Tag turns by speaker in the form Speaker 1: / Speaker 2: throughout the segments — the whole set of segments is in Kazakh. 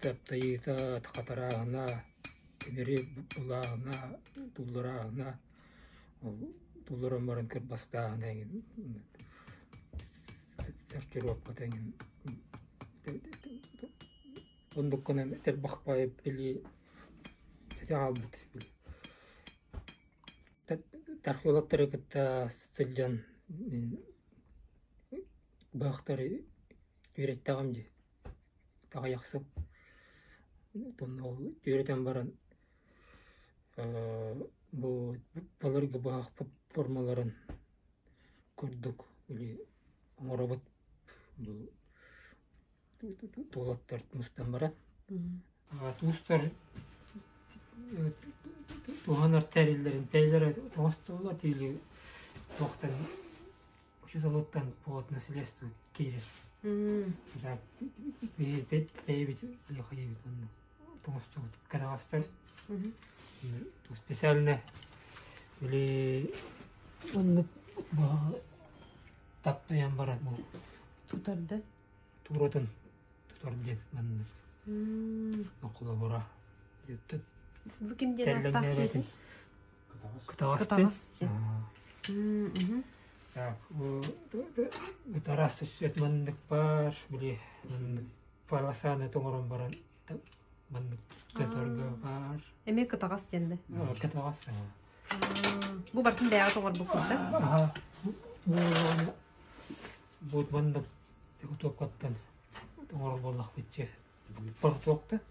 Speaker 1: таптайыта тақатарағына, темері бұлағына, тұлдырағына, тұлдырын барын кір бастағына, сәрчеруапқа тәңін. Ондыққынан тәл бақпайып білі, тәте албыт білі. Тархиолаттары кітті сылжан, бағықтары үйреттағым же. Таға яқсып. Үйреттен баран балырғы бағық формаларын көрдік. Оңырабыт туғаттар тұмыстан баран. Туғыстар туғанар тәрелерін пәйлері тоғыстылар дейлі тоқтан ұшытылыттан повод населесту кейрер. Пәйбет лехайбет тоғысту кадағастар. Специально или таптаян барат бұл.
Speaker 2: Тутарды?
Speaker 1: Туратын тутарден манны. Нақылы бұра.
Speaker 2: Бұл кімден аттақ дедің?
Speaker 1: Кытағас. Тарасы сүет маннык бар, біле паласаны тоңырын баран маннык төторга бар.
Speaker 2: Эме кытағас денді?
Speaker 1: Кытағас.
Speaker 2: Бұл бартын бәйға тоңыр бұл күрді?
Speaker 1: Бұл маннык тоқаттан тоңыр болақ бетче портуақта.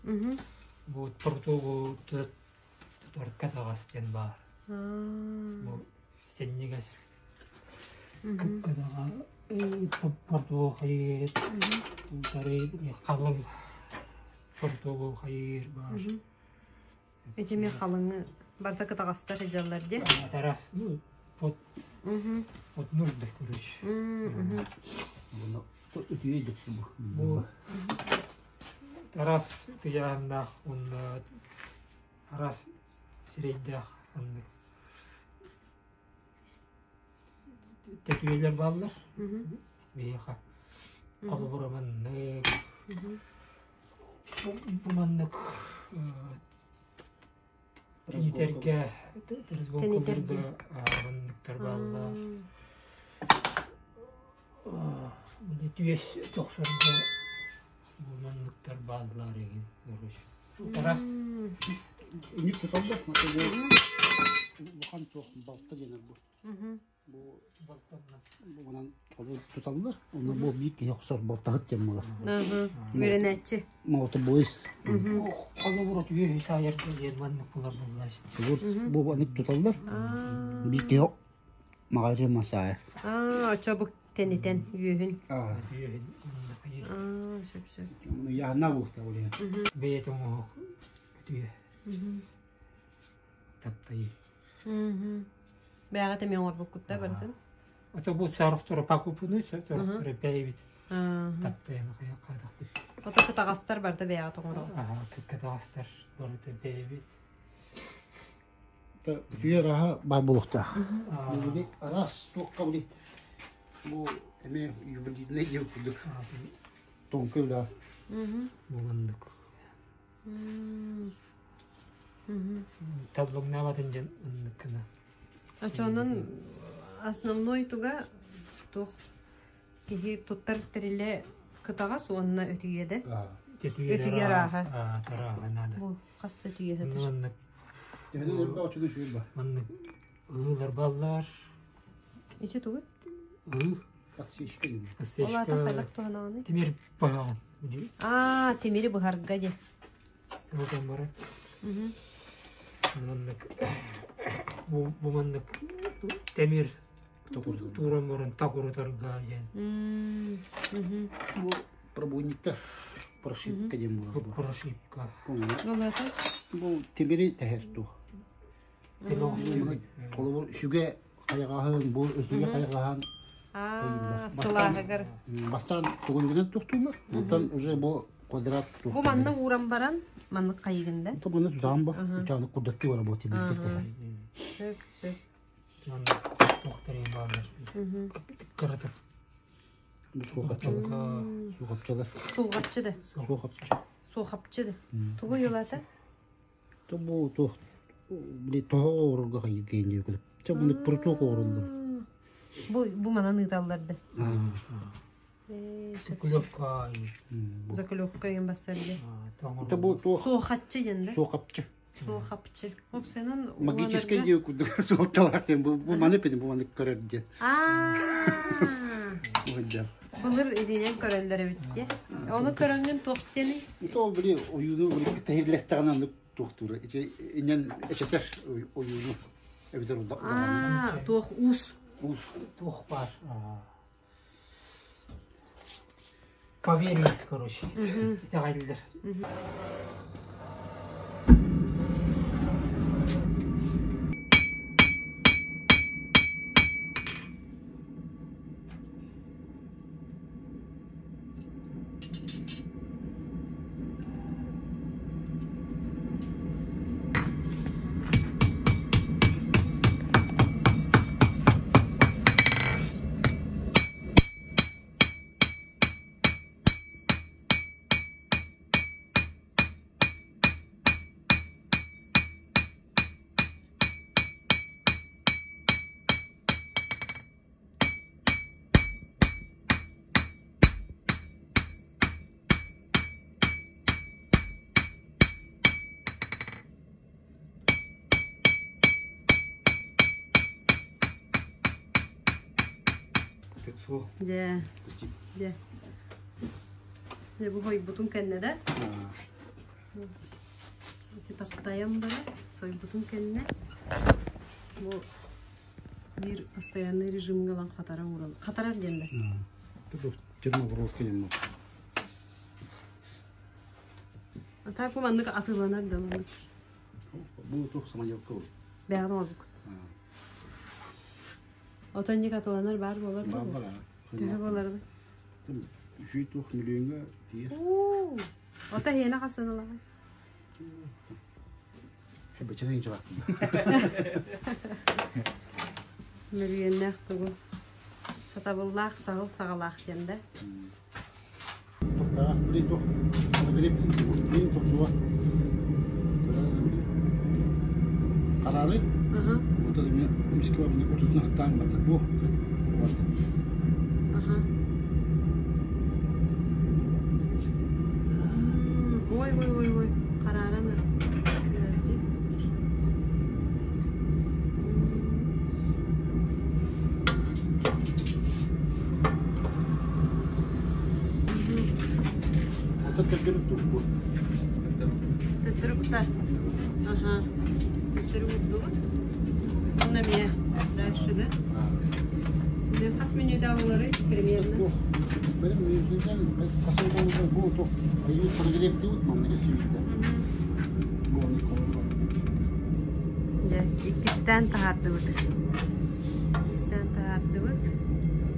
Speaker 1: Бұл портуғы тұтор кытағас ден бар. Бұл сеннегес кытаға портуғы қайыр, қалың портуғы қайыр бар.
Speaker 2: Өтеме қалыңы барда кытағастар жалар де?
Speaker 1: Тарас от нұрды көріш. Бұл тарас тұяғында тарас сірейді тәтуелер балылар. Бейіға қалы бұраманнық, бұманнық тәнетерге, тәрізбон көміргі бұманнықтар балылар. Түйес тоқсырғы бұманнықтар балылар еген көріш. Тарас
Speaker 3: Үніт тұталды, бұқан соқтың балықта денер бұл. Бұған тұталдар, оны бұл бейік еқсар балтағыт жем болар.
Speaker 2: Көрен әтші?
Speaker 3: Мауты бойыз.
Speaker 1: Қалы бұрат үйе сайырды ерманнық бұлар бұлар.
Speaker 3: Бұл бұнық тұталдар, бейік еқ мағайры масайы.
Speaker 2: Оча бұқ тәнетен үйін?
Speaker 1: Үйін.
Speaker 2: Сөп-сөп.
Speaker 3: Яғына бұқта олия.
Speaker 1: Бейетің оқ үйе. Таптайы.
Speaker 2: Бәғат әмен орбық күтті бардың?
Speaker 1: Ата бұл сарықтыры пақупыны, сарықтыры бәйбет. Таптайын қадақ бүт.
Speaker 2: Ота кытағастар барды бәғат оңырау?
Speaker 1: Кытағастар барды бәйбет.
Speaker 3: Түйе раға бар болықта. Бұл арас тоққа бұлі. Бұл әме ювелидіне ел күдік. Тоңқы өлі.
Speaker 1: Бұландық. Таблық нәватын жан ұннықына.
Speaker 2: Ачонын основной туга тух кихи туттар тириле кытагас онна өтүйеде. Өтүйе раха.
Speaker 1: Тараға нады.
Speaker 2: Бу каста өтүйе хатыр.
Speaker 1: Маннык.
Speaker 3: Тәнелер бау чүді шүйір бар.
Speaker 1: Маннык ұғылар баллар.
Speaker 2: Иче тугы?
Speaker 1: Ұғы.
Speaker 3: Патсешкі деймін.
Speaker 2: Олата хайлақ туғанағаны?
Speaker 1: Темер бағаған.
Speaker 2: Темері бұғарға де.
Speaker 1: Одан бары. Маннык. Бұл маннык темер туран барын тақырытарға жен.
Speaker 3: Бұл пробойниктар прошипка деймін болар.
Speaker 1: Прошипка.
Speaker 2: Олата?
Speaker 3: Бұл темері тәхер тұ. Қолы бұл шүге қайғағын, бұл өтіге қайғағын.
Speaker 2: Сылағығыр.
Speaker 3: Бастан түгілгенен тұқтылар. Онтан уже бұл квадрат тұқтылар.
Speaker 2: Бұл манны уран баран, манны қайығында?
Speaker 3: Бұны тұзағын ба? Үтағыны құдатты бар бұл темірдер.
Speaker 2: Сөк.
Speaker 1: Маннык тоқтарен бағылар. Қырытып.
Speaker 3: Бұл суғапчалар.
Speaker 2: Сулғатчыды.
Speaker 3: Суғапчалар.
Speaker 2: Soğapçı. Tuğu yolata.
Speaker 3: Bu bir toho orulga hayır geyince yok. Çabuk proto oruldu.
Speaker 2: Bu mana nıtallardı.
Speaker 1: Клёпка.
Speaker 2: Zakolokka yön basardı.
Speaker 3: Bu
Speaker 2: Soğapçı yende.
Speaker 3: soğapçı.
Speaker 2: Soğapçı. Hop senin
Speaker 3: Магическое yok. Soğaptalar diye bu manı pedim bu manı karar diye. Hocam.
Speaker 2: Bulur edinen körellere bitti. Onu körengün tohteni.
Speaker 3: То били oyunu böyle tehirlestağından doktoru. İnen eşeter oyunu. Evzer oldu.
Speaker 2: Toh us.
Speaker 3: Uz.
Speaker 1: Тух бар. Поверье, короче. Тағайдылар.
Speaker 2: De. De bu hoy butun kendine de. İşte taktayım böyle. Soy butun kendine. Bu bir постоянный режим galan katara uğralı. Katarar dende.
Speaker 3: Bu Черногородка ему.
Speaker 2: Ata kumandık atılanar da bunu.
Speaker 3: Bu çok самоделка.
Speaker 2: Beğen olduk. Otonik atılanar var mı olur mu?
Speaker 3: Var.
Speaker 2: Tühe olardı.
Speaker 3: Şu 2 milyonga diye.
Speaker 2: Ota yine kasanalar.
Speaker 3: Şu beçeden ince baktım.
Speaker 2: Milyon nekti bu. Satabullah sağıl sağalak dende.
Speaker 3: Daha böyle çok grip değil çok suva. Kararlı. Bu da demek miski var bunu kurtulduğuna hatta var bu.
Speaker 2: Oy. Kararanır.
Speaker 3: Tettirip bu.
Speaker 2: Tettirip da. Tettirip bu. Bunda miye? Dağışıdı. Ne kas menü dağları kremiyerine.
Speaker 3: Benim yüzümden kasabamızda bu çok ayı progrep değil mi? Ne sürekli. Bu onu konuşuyor.
Speaker 2: De ikisten tahardık. İkisten tahardık.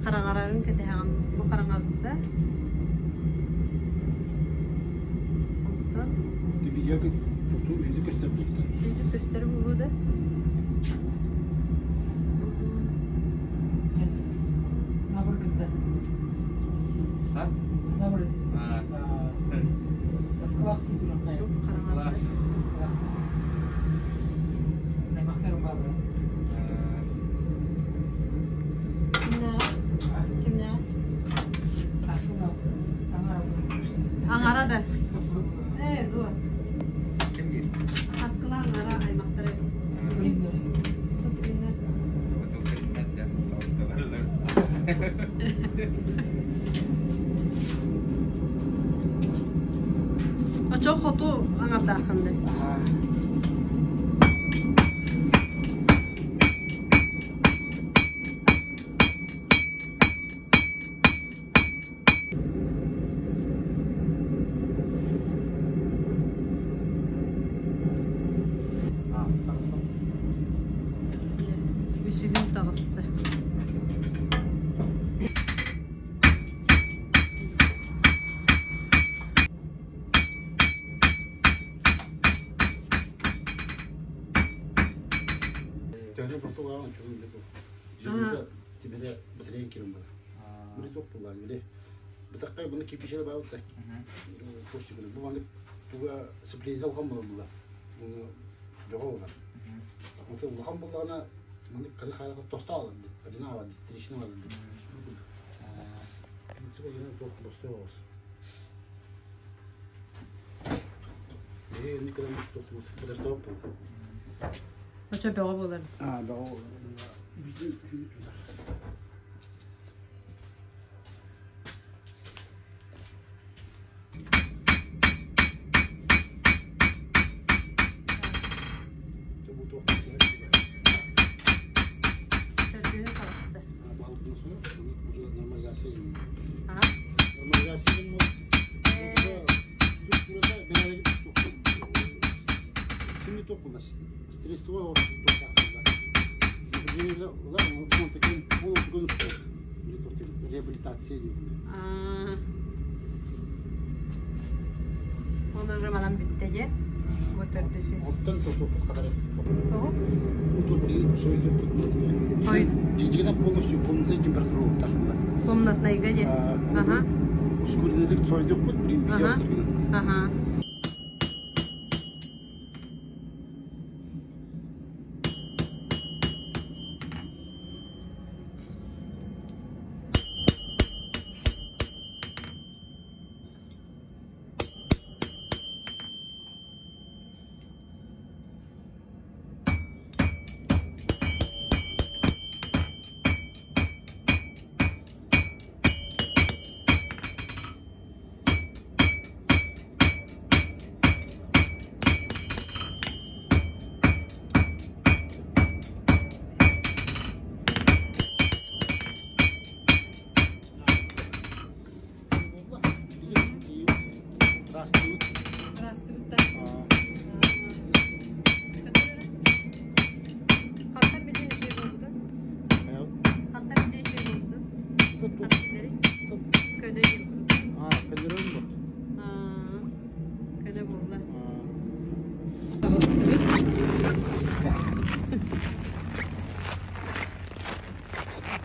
Speaker 2: Karangararın ketehan bu karangarda. Ondan
Speaker 3: Videoya tutup üşüdü gösterdik.
Speaker 2: şimdi gösterip bu da. Angara'da. Evet, doğru. Askılar Angara aymakları. O çok hotu Angar'da akındı. Üsühün dağıstı.
Speaker 3: Tane Portugal'ın çoğunluğu bu. Jumda tibere bitiren kirim var. Böyle çok kullan böyle. Bıtakka bunu kipişe bağlısa. Koştu bunu. Bu bana bu sürpriz olkan bunu. Bunu doğrular. Mesela ulkan bulana bunu kırık hayata tosta aldı. Adına aldı. Trişini aldı. Mesela yine çok tosta olsun. Ne kadar çok bu da stop.
Speaker 2: Maça bağa bolar.
Speaker 3: Ha, ben o bizim şu
Speaker 2: Terdene kalastı.
Speaker 3: balıktan sonra bunu burada normalizasyon ediyor.
Speaker 2: Ha?
Speaker 3: Normalizasyon mu? Burada ben öyle şimdi toplumda stresli var o topraklarda. Böyle var mı? Bu mantıklı bu konuşuyor. Rehabilitasyon ediyor.
Speaker 2: Aa. Onu zaman bitti. Bu terdesi.
Speaker 3: Ottan toprak kadar.
Speaker 2: Tamam.
Speaker 3: Bu toprağı soyuyor tutmak.
Speaker 2: Hayır.
Speaker 3: Cidden полностью комната температура takımda.
Speaker 2: Комнатная где? Ага.
Speaker 3: Ускоренный soyduk mu? Bir
Speaker 2: Ага.
Speaker 3: video
Speaker 2: Ага.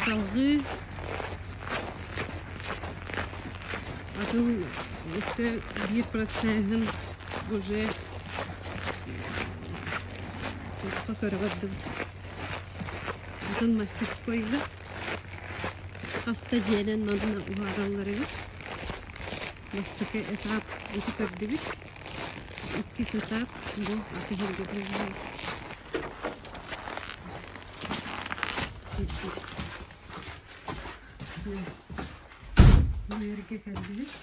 Speaker 2: Dalgı atıl ise 1% уже покоргадды. Atıl мастерскойда хастажелен мадына угараллары. Мастык этап өтүкөрдүбүт. 2 этап бу атыгылды производство. Bu yerge geldiniz.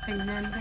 Speaker 2: Fernanda.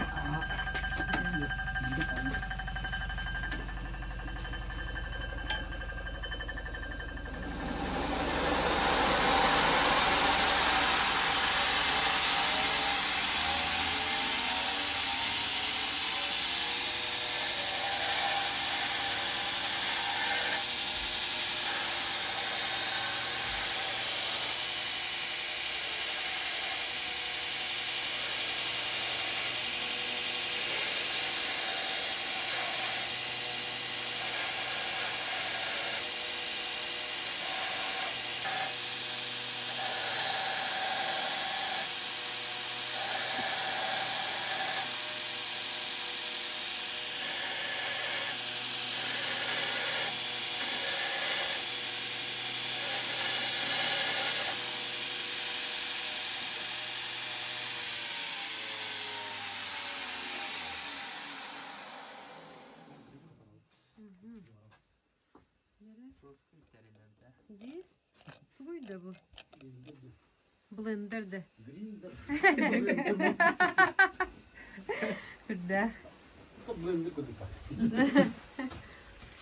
Speaker 2: Değil. Buydu bu. Blender'de. Burada.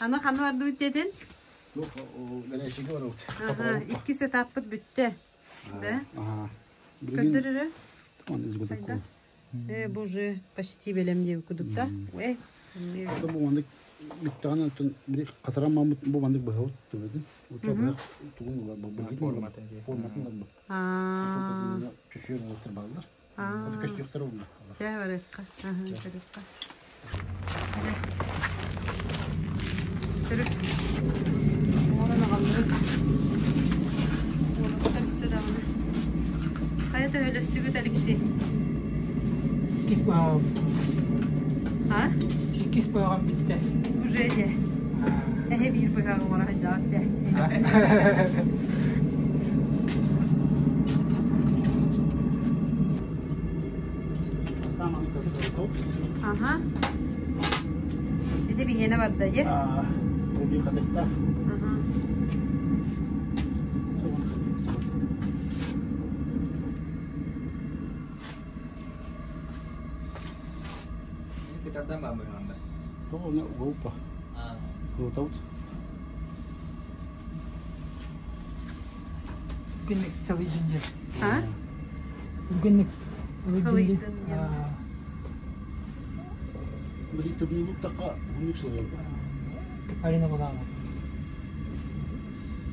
Speaker 2: Ana kanı vardı bütedin.
Speaker 3: Yok o gene eşiki var o.
Speaker 2: Aha, ikisi tapıt bitti. Да?
Speaker 3: Ага.
Speaker 2: Көтөрөрө.
Speaker 3: Он из года кол.
Speaker 2: Боже, почти белем деп кудук да.
Speaker 3: Это был он биттана тон бир катарама бу мандык бахот төбөдүн. Уча бак тугун бар бу форматын бар. Түшөр отур балдар. Это көчтүктөр болду.
Speaker 2: Тәвәрәккә. Ага, тәвәрәккә. Сөрүп. Морана галдыр. Олар сыдамны. Hayata öyle üstügüt Alexi.
Speaker 1: İkiz bağım.
Speaker 2: Ha?
Speaker 1: İkiz bağım bitti.
Speaker 2: Уже de. Hep bir bakalım ona hacat de. Aha. Bir de bir yene var dayı.
Speaker 3: Bu bir katıkta.
Speaker 2: Aha.
Speaker 4: Kita tambah berapa?
Speaker 3: Tuh nggak lupa. Lu tahu?
Speaker 1: Günlük salıcınca.
Speaker 2: Ha?
Speaker 1: Günlük
Speaker 2: Salıcınca.
Speaker 1: salıcınca.
Speaker 3: Beri terminal tak unik soal.
Speaker 1: Alina bana.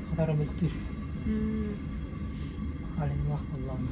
Speaker 1: Kadar mutlu. Alina vakti Allah'ım.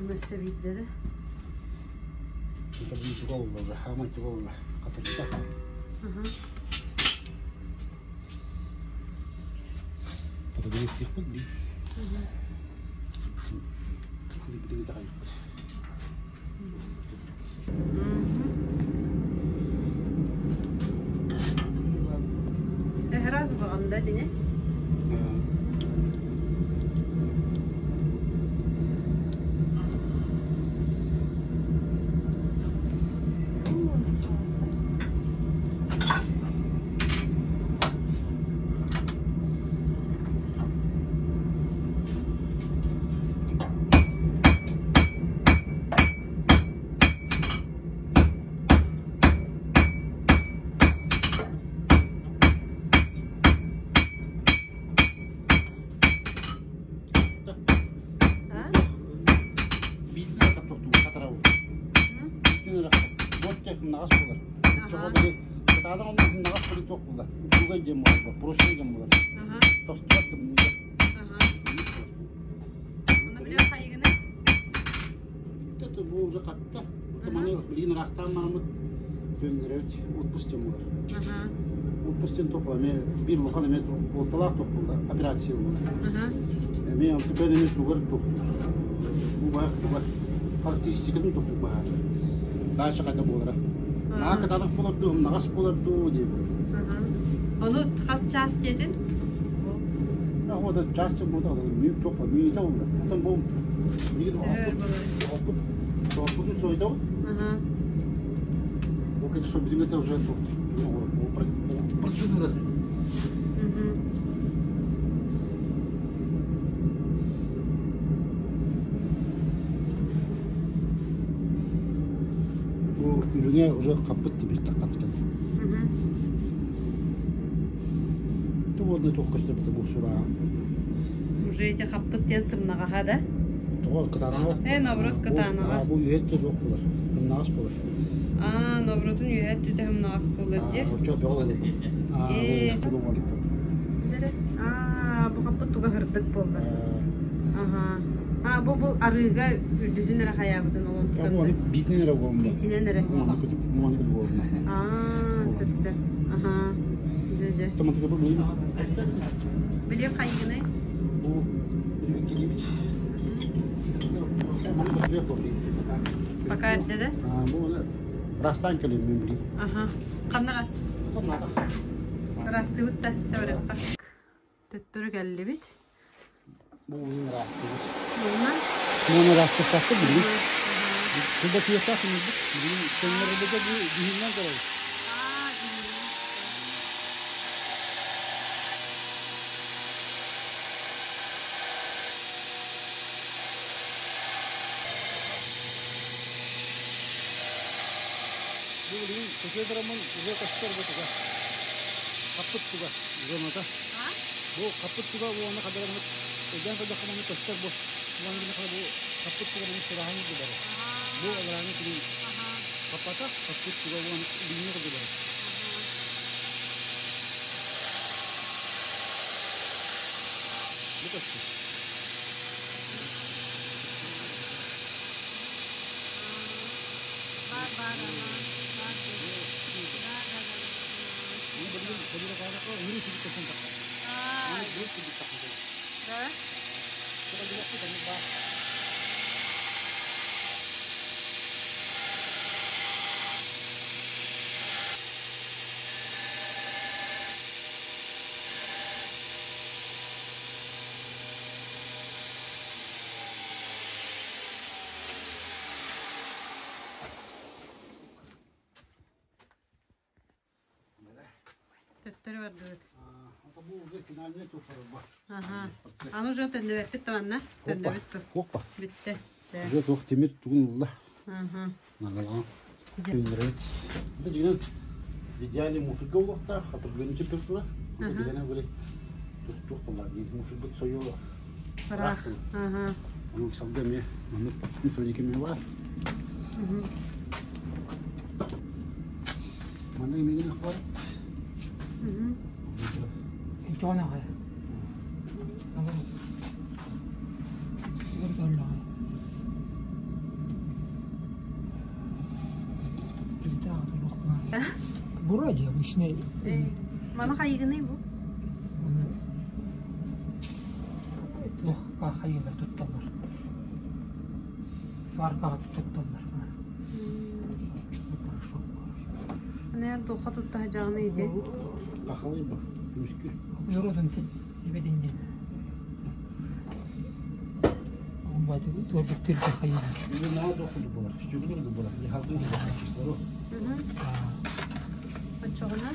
Speaker 2: Nasıl bir dedi?
Speaker 3: Kita beli juga Allah, hama juga Allah. Katıkta.
Speaker 2: Aha.
Speaker 3: Kita beli sihut beli. Kita kayak.
Speaker 2: Herhalde bu anda değil mi?
Speaker 3: Nağas olur. Çoğu böyle kıtadan onun nağas böyle çok olur. Buga gem olur, proşe gem olur.
Speaker 2: Aha.
Speaker 3: Tostu bunu.
Speaker 2: Aha. Onu biliyor kaygını.
Speaker 3: Tato bu уже katta. Tamam bilin rastan mamut döndürüyor. Отпустим olur.
Speaker 2: Aha.
Speaker 3: Отпустим toplamı bir lokal metro ortalar topunda operasyon olur.
Speaker 2: Aha.
Speaker 3: Ben tepeden metro var toplu. Bu var karakteristikini toplu var. Daha çok ada olur. Nah katalık bulurdu, nağas bulurdu diye.
Speaker 2: Onu kas ças dedin.
Speaker 3: Ya o da çastı bu da büyük çok var, büyük oldu. Tam bu bir опыт soydu.
Speaker 2: Aha.
Speaker 3: O kadar çok bizim de уже o процедура. Ürüne уже kapıttı bir takat kan. Tuğla çok köstü bu sura.
Speaker 2: Уже эти хаппыттен сымнаға хада.
Speaker 3: Tuğla kıtana.
Speaker 2: Наоборот кытанаға.
Speaker 3: Bu üyette çok bulur. Nağız bulur.
Speaker 2: Наоборотун үйәт түтә хым нағас болыр де.
Speaker 3: Çok yok olur. Bu
Speaker 2: Jere. Bu kaput tuga hırdık bollar. Aha. Bu arıga düzün nere hayabıdın olan
Speaker 3: Ya bu
Speaker 2: tıkandı.
Speaker 3: onu bitine nere koyalım?
Speaker 2: Bitine nere?
Speaker 3: Muanı kötü koyalım.
Speaker 2: Söpse. Aha. Jece.
Speaker 3: Tamam tıkı bu böyle.
Speaker 2: Biliyor kaygını?
Speaker 3: Bu bir kedi bit. Hemen böyle yapalım.
Speaker 2: Bakar dede.
Speaker 3: Bu onu rastan kalayım ben bileyim.
Speaker 2: Aha. Kanna rast. Rastı bitti. Çabuk bak. Töttürü geldi bit.
Speaker 3: Bu onun rastı.
Speaker 2: Normal.
Speaker 3: Bunu rastı rastı bileyim. Burada piyasa şimdi bizim kendileri de bu düğünden dolayı. Bu bizim Tekirdağ'ın güzel kaçlar bu tuga. Kaput tuga. Zonada. Bu kaput tuga bu ona kadar mı? Öden kadar kamanı kaçlar bu. Bu ana kadar bu kaput tuga bunun silahını gider. Bu olanı kimi? Kapata kaput tuga bu ana bilmiyor gider. Bu kaçtı. Ini benar benar kalau kau ini sih kita sentak. Ini dulu sih kita sentak. Kita juga sih kan bah.
Speaker 2: Töttürü var dede.
Speaker 3: Bu udah finalnya tuh kalau bah.
Speaker 2: Aha. Anu jo tende bitti tamam. Tende bitti.
Speaker 3: Hoppa.
Speaker 2: Bitti.
Speaker 3: Udah tuh timir tuh lah.
Speaker 2: Aha.
Speaker 3: Nagalan. Pinrich. Itu juga idealnya mufid gue waktu atau belum cepet tuh lah. Jadi boleh tuh lagi mufid buat soyo.
Speaker 2: Bırak. Aha.
Speaker 3: Onu sabdım ya. Onu patın söyleyeyim kimi var. Mana ini nak var?
Speaker 1: 이쪽에 나가요. 나가요. 이렇게 올라가요. 이렇게 딱 들어가. 뭐라지? 무슨
Speaker 2: Bana kaygını bu.
Speaker 1: Tuhka hayırlar tuttular. Farka tuttular.
Speaker 2: Ne doğa tutacağını idi.
Speaker 3: Bakalım bak. Müşkül.
Speaker 1: Yoruldun sebedin de. Ondan çocuklar da hayır.
Speaker 3: Ini mau dokudu bu. Çocuklar da bu. Ya hazır da kişiler o.
Speaker 2: Açığına.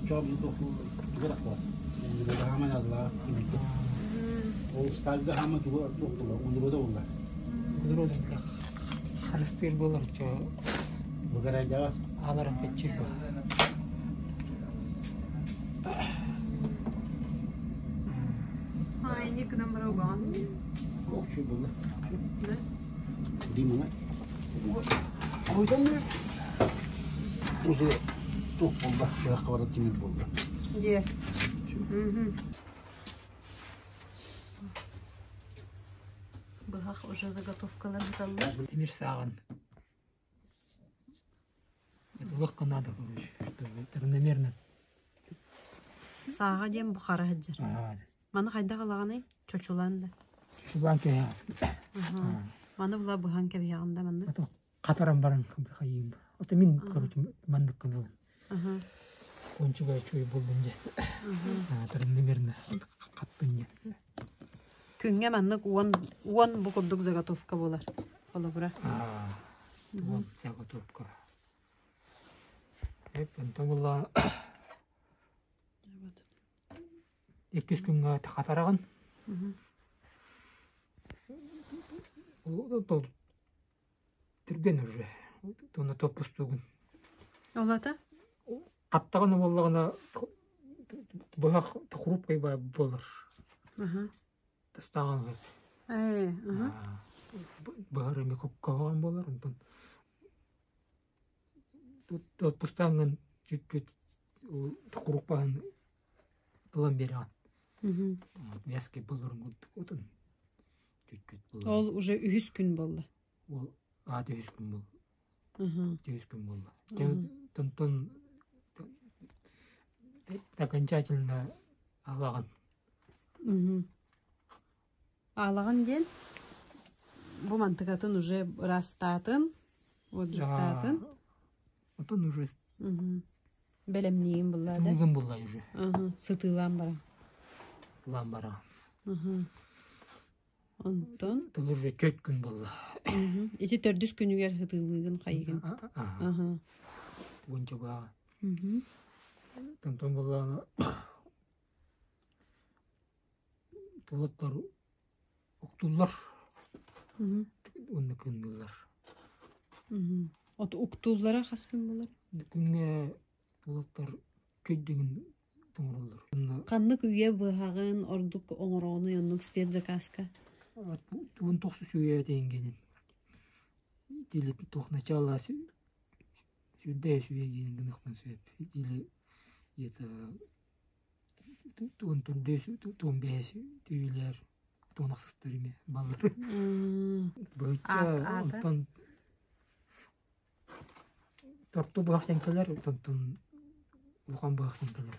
Speaker 3: Uçağım dokudu. Gerak var. Onu da hemen Allah. O stajda hemen dokudu. Onu da onlar.
Speaker 1: Yoruldun da. Haristır bolar ço.
Speaker 3: Bu garajda
Speaker 1: Ağlarım geçir bu.
Speaker 2: Aynı kadar bırakan.
Speaker 3: okçu bu.
Speaker 2: Ne?
Speaker 3: Di mana?
Speaker 1: Oydan mı?
Speaker 3: Uzi dokudu. Ya kawarat timir buldu.
Speaker 2: Diye. Бахах уже заготовкалар буталлар.
Speaker 1: Demir sağın. Это легко надо, короче, чтобы это равномерно.
Speaker 2: Sağa diyem buxara həcər. Mana qayda qalağını çoçulandı.
Speaker 1: Şu banka ya.
Speaker 2: Mana bula buhan kəb yağında mana.
Speaker 1: Это катарам баран хайым. Это мен, короче, мандык кына. Кончуга чой болдум де. Это равномерно каттын де.
Speaker 2: Күнгə manlıq 10 bu kurduk заготовка bolar. Ola bura.
Speaker 1: Вот заготовка. Это была 200 күнгө катараган. То түрген уже. Тоны топустугун.
Speaker 2: Олата?
Speaker 1: Каттаганы боллагана быгак хрупкой болор. Тастаган. Быгарыме коккаган болор. Онтон отпустанган чуть-чуть хрупкан план берген. Веске болорун күттүк отун. Чүт-чүт болор.
Speaker 2: Ол уже 3 күн болды.
Speaker 1: Ол үс күн бол.
Speaker 2: Мгм.
Speaker 1: 9 күн болды. Тон окончательно алаган.
Speaker 2: Мгм. Алаган ден бу мантыгатын уже растатын, вот жактатын.
Speaker 1: Отон уже
Speaker 2: Белемнейин булла да.
Speaker 1: тылгын болла уже.
Speaker 2: Сытылан бара.
Speaker 1: Ламбара.
Speaker 2: Онтон
Speaker 1: Тыл уже 4 күн болла.
Speaker 2: эти 4 күнүгер хытылыгын кайгын.
Speaker 1: Бунча бага. Тон болла. Толоттар октуллар. Онны күндүллар.
Speaker 2: От уктуллара хаскын болар.
Speaker 1: Күнгө толоттар көйдөгүн тоңроллар.
Speaker 2: Каннык үйе быхагын ордук оңорону йоннук спецзаказка.
Speaker 1: Туын токсу сүйе денгенин. Дили тох начала сүйбе сүйе дегенин гыныкмын сүйеп. Дили это туын турдес туын бес түйүлер тонаксыздар эме балдар. Бөчө онтон торту бахтенкелер тон улган бахтенкелер.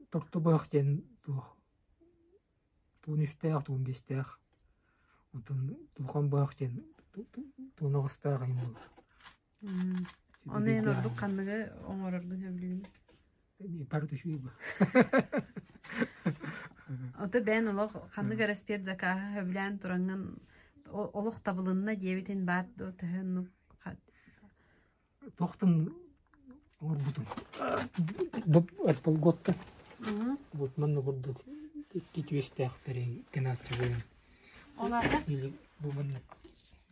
Speaker 1: Торту бахтен туын үстәк, туын бестәк. Онтон улган бахтен тонагыстак айым болар.
Speaker 2: Аны ен ордук канныгы оңорордун хөблүгүн.
Speaker 1: Парды шүйбө.
Speaker 2: Ота бен олох канныгы спецзакага хөблән туранган олох табылынна дебитин бар төһөннүк.
Speaker 1: Тохтун орбутун. Бу полготта. Вот манна гордук. Титүстәк берен генатчы.
Speaker 2: Оларда
Speaker 1: Или бу манна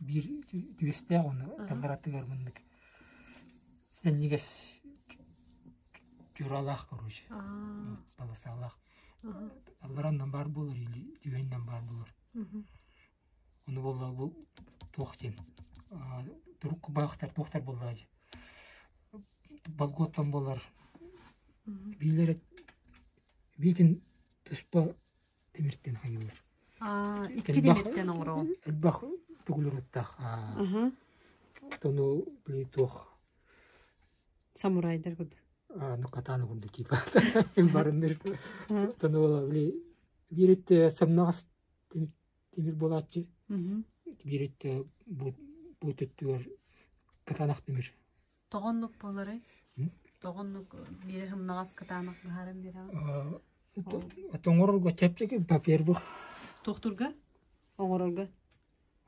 Speaker 1: бир түйстәк аны табаратыгар манна. Sen нигес журалах короче. Баласалах. Алларандан бар болар или түйенден бар болар. Оны болла бу тохтен. Турук бактар тохтар болла. Балготтан болар. Билер битин туспа темиртен хайылар.
Speaker 2: 2 деметтен оңороо.
Speaker 1: Элбах тугулуруттах. Тону били тох.
Speaker 2: Самурайдар гуд.
Speaker 1: Ну катаны гунда типа. Барыныр. Тону бола били биритте самнагас темир болачы. Биритте бу төттүгөр катанак темир.
Speaker 2: Тогоннук болары. Тогоннук бири хымнагас катанак бахарым бира.
Speaker 1: Тоңорго чепчеге папир бу.
Speaker 2: Тохтурга? Оңорорга?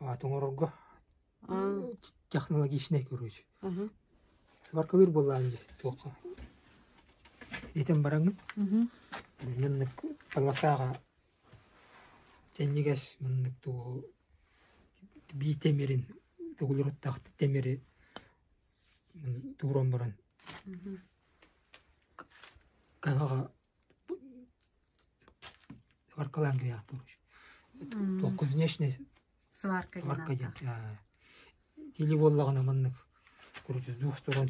Speaker 1: Тоңорго. Технологичный, короче. Сваркалыр болла анже тоққа. Етен бараңын. Мыннык паласаға сеннигес мыннык туу би темерин тугулуруттақты темери туурон баран. Кагаға сваркалан кыя короче. Кузнечный
Speaker 2: Сварка
Speaker 1: сварка. Тили боллагана мыннык. Короче, с двух сторон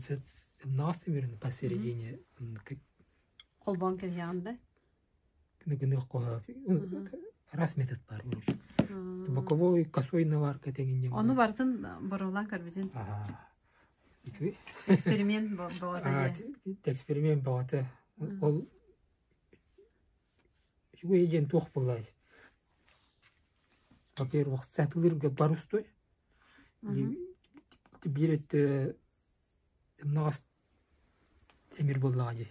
Speaker 1: нас примерно посередине.
Speaker 2: Колбан кевянда.
Speaker 1: Раз метод бар, короче. Боковой, косой наварка тегенде.
Speaker 2: Оны бартын боролан карбидин. Эксперимент бавата.
Speaker 1: Эксперимент бавата. Ол шуй ежен тоқ боллайыз. Во-первых, сәтілерге бар устой. Бирет нагас темир боллага же.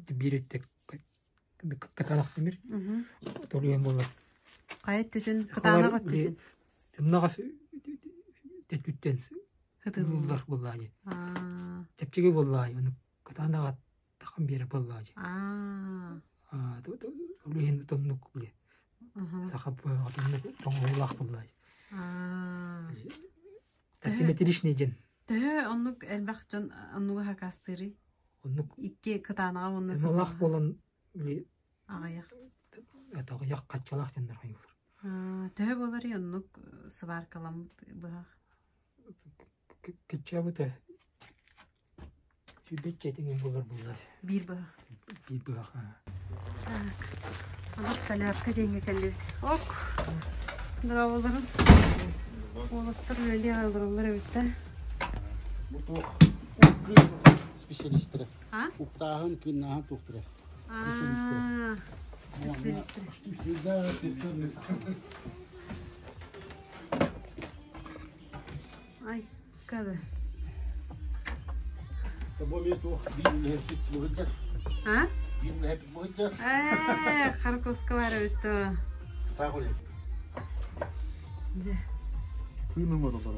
Speaker 1: Бирет катанак темир. Толуен боллар.
Speaker 2: Кайыт түтүн катанага түтүн.
Speaker 1: Нагас тетүттен хытылар боллага же. Тепчеге боллага же. Катанага такын бери боллага же. Толуен тоннук биле. Сахап тоңолак боллага же. Асимметричный жен.
Speaker 2: Оннук элбах жон оннуга хакастыры.
Speaker 1: Оннук
Speaker 2: икки катанага онна
Speaker 1: сымалах болан биле
Speaker 2: агаяк.
Speaker 1: Атагаяк качалах жондар хайылар.
Speaker 2: Тө болар оннук сваркалам бага.
Speaker 1: Кичабыта. Шүбет жетеген болар.
Speaker 2: Бир бага.
Speaker 1: Бир бага.
Speaker 2: Алып талапка деньги келбет. Ок. Драволарын. Олаттыр өлі алдырылар өтті.
Speaker 3: Bu tuh spesialistleri.
Speaker 2: Ha?
Speaker 3: Uktahın kınahın tuhtura.
Speaker 2: Aaa. Spesialistler. Ay, kadı.
Speaker 3: Bu bir tuh bir hepsi buhacak.
Speaker 2: Ha?
Speaker 3: Bir hepsi buhacak.
Speaker 2: Харьковска var ötті.
Speaker 3: Tahul et.
Speaker 4: 그 numara var.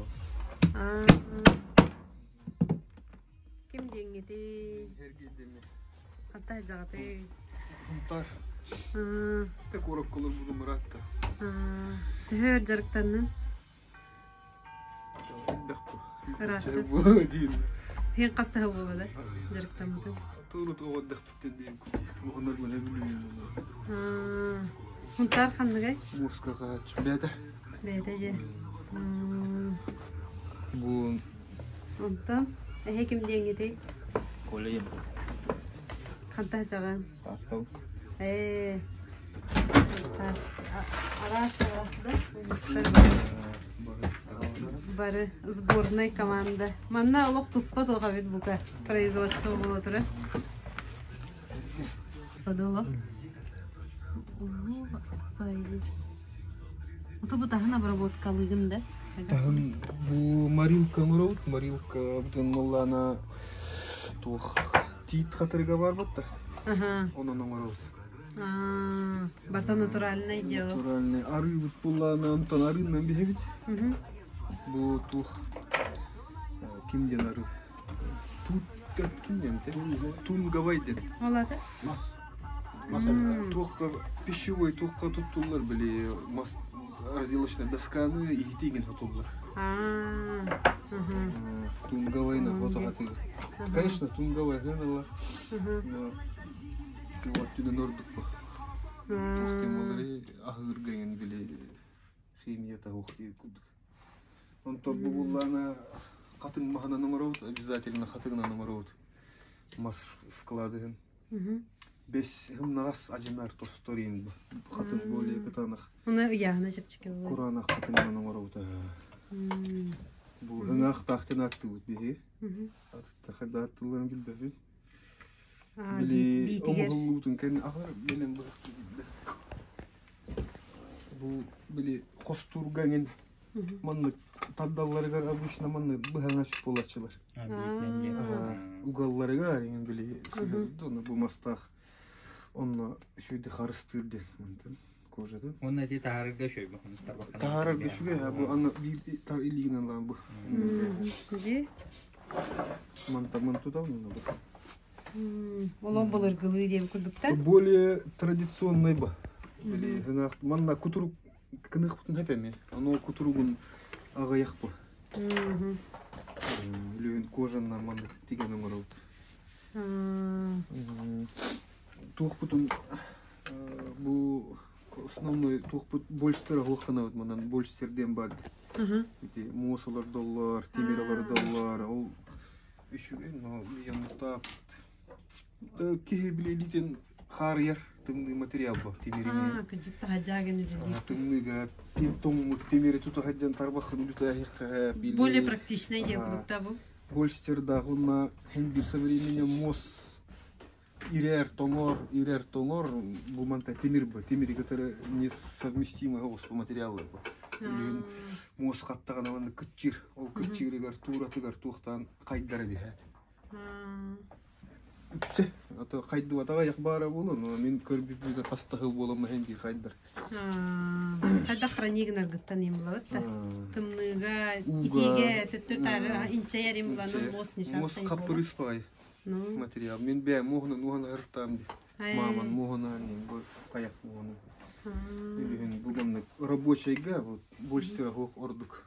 Speaker 2: Kim dengedi?
Speaker 4: Her gidemi.
Speaker 2: Hatta jagati.
Speaker 4: Buntar. Tek orak olur bu numaratta.
Speaker 2: Tehör jarıktanın.
Speaker 4: Bekku.
Speaker 2: Rahatı.
Speaker 4: Bu değil.
Speaker 2: Hen qasta bolada. Jarıktan mıdı?
Speaker 4: Tuğut o dak bitten bu onlar bana biliyor.
Speaker 2: Huntar xandıgay?
Speaker 4: Muska kaç. Bede.
Speaker 2: Bede.
Speaker 4: Bu
Speaker 2: Ondan kim dengedi?
Speaker 4: koleyim.
Speaker 2: Qanta jagan.
Speaker 4: Tahtau.
Speaker 2: Арасында бары сборная команда. Манна улук туспа тоға бит бука. Производство боло турар. Спадоло. Ото бу тахын обработкалыгында.
Speaker 4: Тахын bu Marilka мұрауд. Marilka бүтін моллана тух тит қатырға бар бұтты. Onun мұрауд.
Speaker 2: Барта натуральный дело.
Speaker 4: Натуральный. Ары бұт боллана антон арыннан бе бит. Bu tuh kimden arı? Tut kimden te? Tun gavayden.
Speaker 2: Olады.
Speaker 3: Mas.
Speaker 4: Tuhka пищевой tuhka tuttular bile mas разделочная досканы ihtigen tuttular. Tun gavayna fotoğrafı. Конечно, tun gavay hınala. Вот туда нордук по. Тухтем олары ахырган bile химия тахухи кудук. Он то буллана хатын махана номерот, обязательно хатыгна номерот. Мас вкладываем. Бес хымнагас ажинар то сторин. Хатын более катанах.
Speaker 2: Уна яна жепчике болот.
Speaker 4: Куранах хатыгна номерот. Бу хыңах тахтын атты бе. Атты хадаттыларын билбебин. Били омгулутун кен ахыр менен бу били хостурганген манны таддалларга обычно манны быгаңаш болачылар. Угалларга деген били сыгырды бу мастах. Онна шүйде харыстырды мантын кожадан.
Speaker 5: Онна ди таарга шөй бу.
Speaker 4: Таарга шүйге бу аны бир тар илигинен лан бу.
Speaker 2: Ди.
Speaker 4: Манта мантуда ну бу.
Speaker 2: Олон болор гылы деп күрдүктө.
Speaker 4: Более традиционный ба. Били манна кутурук кынык бутун хепеме. Аны кутуругун агаяк бу. Лүн кожанна манна тиген өмөрөт. Тухпутун бу основной тухпут больстер хохнавыт манан больстерден бар. Эти мосалар доллар, темиралар доллар. Ол үшүгөн но янта кеге билетин харьер тыңды материал бар темирине.
Speaker 2: Кыжыкта хажаген үлү.
Speaker 4: Тыңныга тим темири туту хаджан тарбахын үлүтө ахикка били.
Speaker 2: Более практичный деп продукта бу.
Speaker 4: Больстер дагына хендир современный мос ирер тоңор бу манта темир бу. Темири который несовместимый по материалу бу. Мос каттаган аны кытчир, ол кытчиригер туратыгар тухтан кайдара бихет. Все, ата кайды ватага якбара болу, но мен көрбүп бүдө кастагыл болом хенди кайдар.
Speaker 2: Кайда хранигнер гыттан эми болот да. Тымныга, итиге төттөр инче ярим буланын мос нишасы.
Speaker 4: Мос капырыспай материал. Мен бе могунун угана ыртам ди. Маман могуна нен бу каяк могуна. Билген буган рабочийга вот больше хох ордук.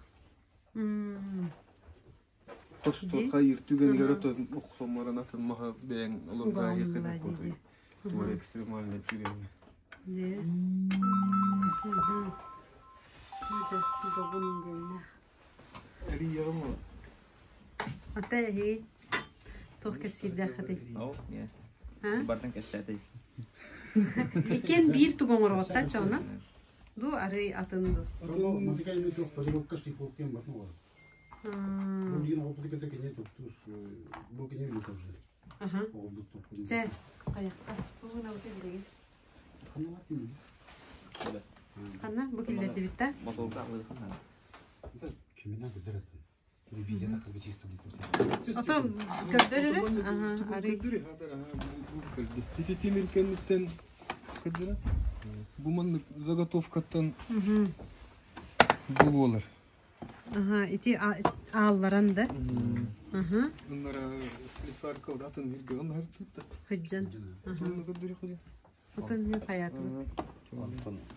Speaker 4: Тосто кайыр түгенгер ото оксоморан атын мага бең олорга якын котой. Туар экстремальный түген.
Speaker 2: Де. Нече добун денне.
Speaker 4: Рияма.
Speaker 2: Атаги тох кепсиде хати.
Speaker 5: Оо, я.
Speaker 2: Ха?
Speaker 5: Бартан кэстэй.
Speaker 2: Икен бир тугоңор отта чона. Ду ары атынды.
Speaker 3: Музыкальный трох позировка штифовки можно. Бugün опыты кеткен нет, туз бugün не летов же.
Speaker 2: Ага.
Speaker 3: Oldu toplu.
Speaker 2: Че, каякка. Бугун алып келген. Кана бу келдеди битте.
Speaker 3: Кимина гыдырат. Телевизия такы чисто летов.
Speaker 2: Ото көрдөрүрү? Ага, ары.
Speaker 4: Тити темиркенниттен кыдыра. Буманны заготовкаттан бу болар.
Speaker 2: Ага, ити аалларан да. Ага.
Speaker 4: Onlara слесарка атын бирге onlar tuttu.
Speaker 2: Хыджан. Ага.
Speaker 4: Onu kıdırı kıdırı.
Speaker 2: Ото не хаяты.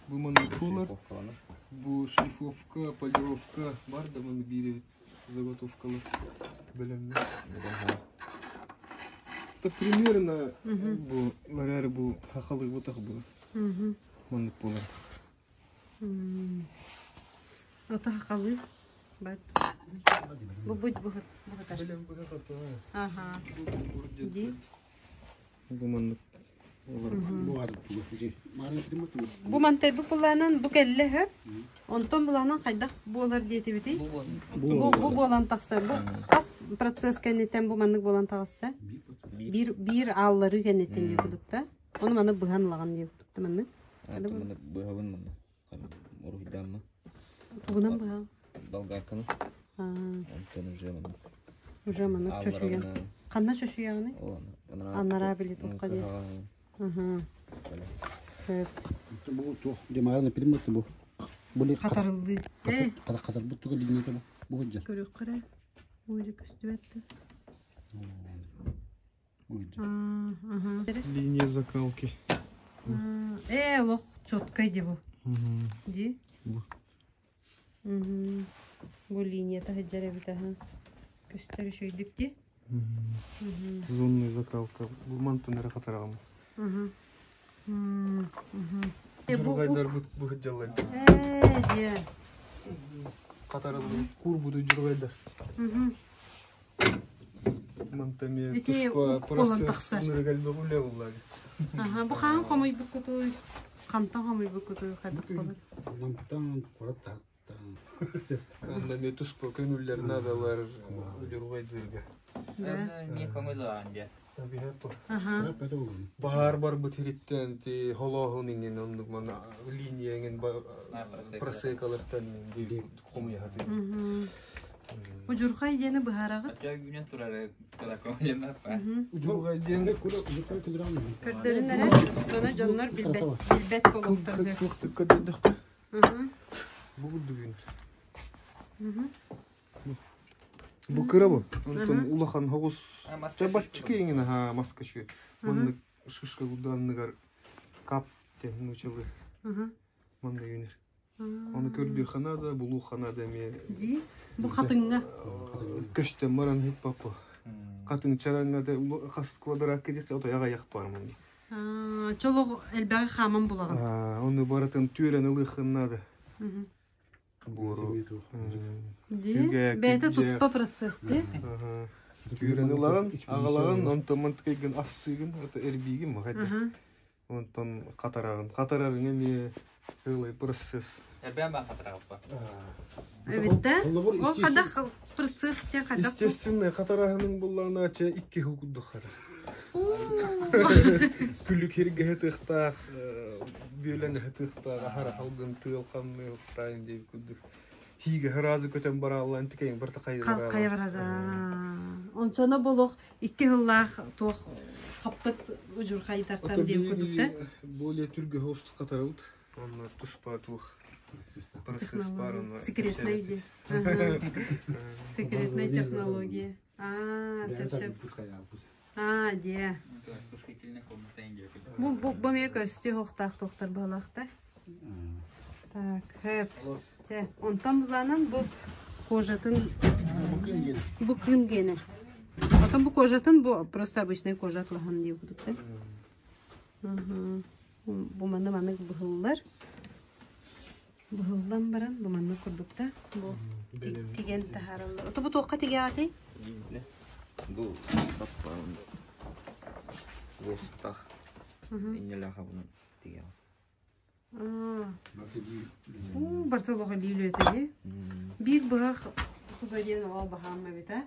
Speaker 4: Bu манипулар, bu шлифовка, полировка var da bunu biri заготовкалар bilenler. Так примерно bu ларар bu hakalı bu tak bu manipulар.
Speaker 2: Ото хакалы. Бат. Бу будь бу хатар.
Speaker 4: Bilem bu hakata.
Speaker 2: Ага. Ди.
Speaker 4: Bu manip.
Speaker 3: Bu var bu. Marın primo tu.
Speaker 2: Бу мантайбы буланан бу келле хөп. Онтон буланан кайдак болар диети бити. Бу болан такса бу кас процесс кенетен бу маннык болан тагыста. Bir аллары кенетен дип кудукта. Оны маны быганлаган дип кудукта маннык.
Speaker 5: Мына быгабын мына. Орухиданмы?
Speaker 2: Тугунан быга.
Speaker 5: Болгарканы. Онтон
Speaker 2: Уже маны чөшүгөн. Кандай чөшүгөнү? Анара билет укка дип. Ага. Хөп.
Speaker 3: Bu tu. De marın primo tu bu. Bu ne
Speaker 2: Катарылды.
Speaker 3: kadar bu tu ligne tu. Bu hocam.
Speaker 2: Көрөк кара. Өзү көстүбөттү.
Speaker 3: Bu hocam.
Speaker 2: Ага.
Speaker 4: Линия закалки.
Speaker 2: Лох чёткой ди бу. Ди.
Speaker 4: Бу.
Speaker 2: Бу линията хаджара битаха. Көстөрү шөйдүк ди.
Speaker 4: Зонная закалка. Bu mantınlara katarağım. Жургайдар bu hıccalar.
Speaker 2: Ди.
Speaker 4: Katarıldı. Kur budu jurgayдар. Мантами
Speaker 2: Эти
Speaker 4: туспа
Speaker 2: колон
Speaker 4: процесс
Speaker 2: тақсар.
Speaker 4: ныргалды гуле буллагы.
Speaker 2: Ага, бу хаан комой букутой. Кантан комой букутой кадык болот.
Speaker 3: Lamputan korat ta.
Speaker 4: Анда ме туспа көнүллер надалар жургайдырга.
Speaker 6: Не помыланде.
Speaker 4: Таби хапа.
Speaker 2: Ага.
Speaker 3: Strap это olur.
Speaker 4: Bahar bar bu teritten ti holohuningin onluk mana liniyangen просекалардан ди комуя хаты.
Speaker 2: Бу журхай дени быхарагыт.
Speaker 6: Атя günün turarı kadar koyalım hep.
Speaker 4: Жургайден
Speaker 3: Kula kula kıdıran mı?
Speaker 2: Көрдөрүнөрө жана жоннор билбет болуптар.
Speaker 4: кыдык. Bu düğün. Bu kıra bu. Ondan ulahan havuz. Çabatçık yengine ha maska şu. Mandı şışka gudanlıgar kap tehnuçalı. Manda yönür. Onu kördür xanada, bulu xanada me.
Speaker 2: Ди. Бу хатынга.
Speaker 4: Köşte maran hep papa. Katın çaranga da kas kvadrak kedik ото яга як бар мын.
Speaker 2: Чолог элбеги хаман булаган.
Speaker 4: Onu baratın türen ылыхынады. Бору.
Speaker 2: Ди. Бете туспа процесс ди.
Speaker 4: Türen ылыган, агалаган, онтон мантыгын астыгын, это эрбигин магайда. Онтон катарагын эми ылый процесс.
Speaker 6: Ben katarağım.
Speaker 2: Evet de. O kadar процесс те kadar.
Speaker 4: Естественно, катарагынын буллана ча 2 жыл куддухара. Күлүк херге хетыктак, бөлөн хетыктак, хара халгын тылкамны тайын деп куддук. Хиге разы көтөн бара алган тикең бир такайдыра.
Speaker 2: Калкай барара. Ончоно болок 2 жыллах тох каппыт ужур кайдартан деп кудукта.
Speaker 4: Более түргө хост катарабыт. Onlar tuspа тух. Процесс бар.
Speaker 2: Секретный ди. Секретная технология. Все. Ди. Бу ме көстү токтор балакта. Так, хеп. Че, онтан буланан бу кожатын бу кынгені. Потом бу кожатын бу просто обычный кожатлыгын деп будукта. Бу маны быгыллар. Быгылдан баран бу маны курдукта. Бу тиген тахарылы. Ото бу тоққа тиге ати?
Speaker 5: Bu sappan. Vostak. Иннеле хабынан тиге.
Speaker 2: Бартылығы лейлі өтеге. Bir бұрақ тұға ден оға бағанма бета.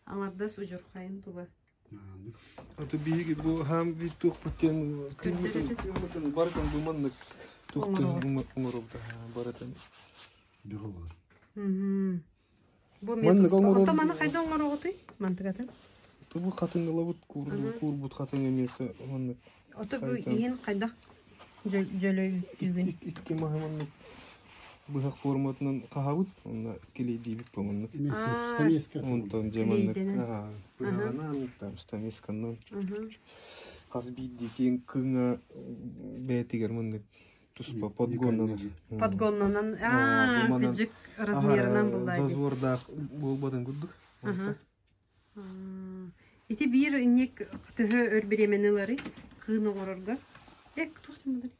Speaker 2: Аңардас ұжыр қайын тұға.
Speaker 4: Ото биги бу хам ви тух путен кымытын баркан бу маннык тухтын умаробда баратан.
Speaker 3: Бюро.
Speaker 2: Бұл метос. Онта маны қайда оңар оғыты? Мантығатын?
Speaker 4: То бу хатын лабут курбут хатын эмесы маннык.
Speaker 2: Ота бұл ең қайда жөлөй үйген?
Speaker 4: Икки махаманнык быхак форматынан кахабыт, онна келей дейбит поманнык. Онтан жаманнык. Быханан, там стамесканнан. Қаз бидди кен кыңа бәтигер маннык. Туспа подгоннан.
Speaker 2: Подгоннан, күджік размерынан бұлдай.
Speaker 4: Зазорда болбадан күрдік.
Speaker 2: Ити бір үнек түхі өрбіременелері кыын оғырырға. Тұқтым бұлдар?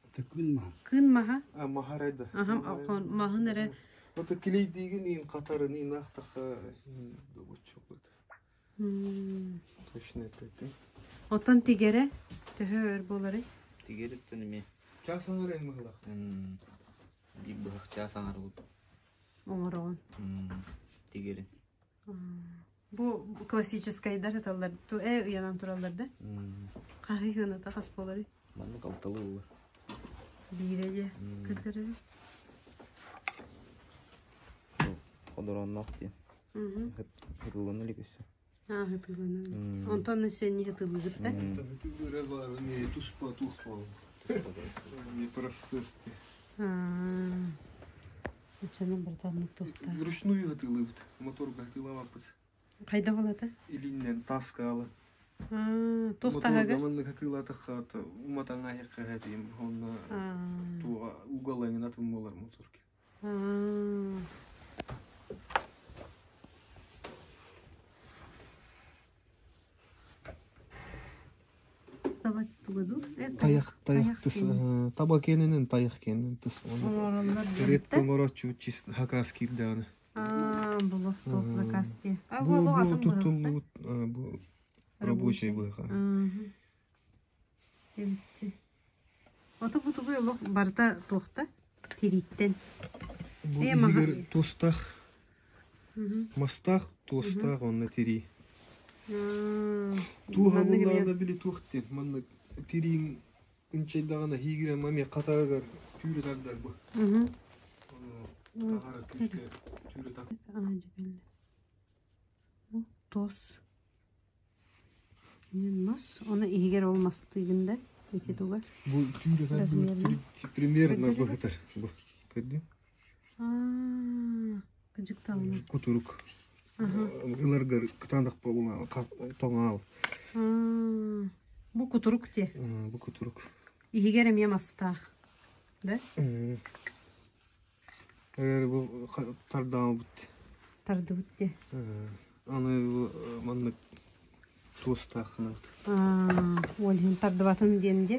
Speaker 2: Кыын маға?
Speaker 4: Махарайда.
Speaker 2: Мағын әрі.
Speaker 4: Ота келей дейген ең қатары ең ақтақа добыт чоқлады. Точно айтайын.
Speaker 2: Отан тегері түхі өр болары?
Speaker 5: Тигерит түніме.
Speaker 4: Часаңар ең мұғылақ.
Speaker 5: Bir bırak çağsanlar oldu.
Speaker 2: Оңыр оған.
Speaker 5: Тигерит.
Speaker 2: Бұл классическай дар аталар. Ту ұянан тураларды? Қағы ғына тақас болары?
Speaker 5: Баны қалталы олар.
Speaker 2: Биреде кілдері?
Speaker 5: Қодыран нақ ден. Хыдыланы легесі.
Speaker 2: Хытыланы. Онтан сен не хытылы жүрді?
Speaker 4: Хытылы бар, не туспа. Не процесс.
Speaker 2: Үченен бір тамы тоқта.
Speaker 4: Вручную хытылы бұд. Моторға хытылама бұд.
Speaker 2: Қайда болады?
Speaker 4: Илиннен таска алып.
Speaker 2: Тоқтағаға?
Speaker 4: Моторға хытылы атаққа уматан аяққа хәтейім. Онна туға уғалайын атым болар моторға. Таяқ тыс. Таба кенінен таяқ кенінен тыс. Рет көңірачу чист хакаскир даны.
Speaker 2: Бұл закасте.
Speaker 4: Бұл тұттым бұл рабочий бұға.
Speaker 2: Оты бұтығы олық барда тоқта тереттен.
Speaker 4: Бұл егер тостақ, мастақ, тостақ онна тери. Туға бұлларда білі тоқтен. Манна терин үнчайдағана хигірен маме қатарығар түйрі тардар бұл. Тағара күшке түйрі тақ.
Speaker 2: Бұл тоз. Мас, оны егер олмастығында еке туға.
Speaker 4: Бұл түйрі тардар примерно бұғытар. Көдді?
Speaker 2: Күджік тауына.
Speaker 4: Күтірік. Иларгар кытандық болуна тоңа ал.
Speaker 2: Бұл күтірік де?
Speaker 4: Бұл күтірік.
Speaker 2: Егер әме мастақ. Да?
Speaker 4: Әрі бұл тардан бұд.
Speaker 2: Тарды бұд де?
Speaker 4: Аны манны тостақына бұд.
Speaker 2: Олхен тарды батын ден де?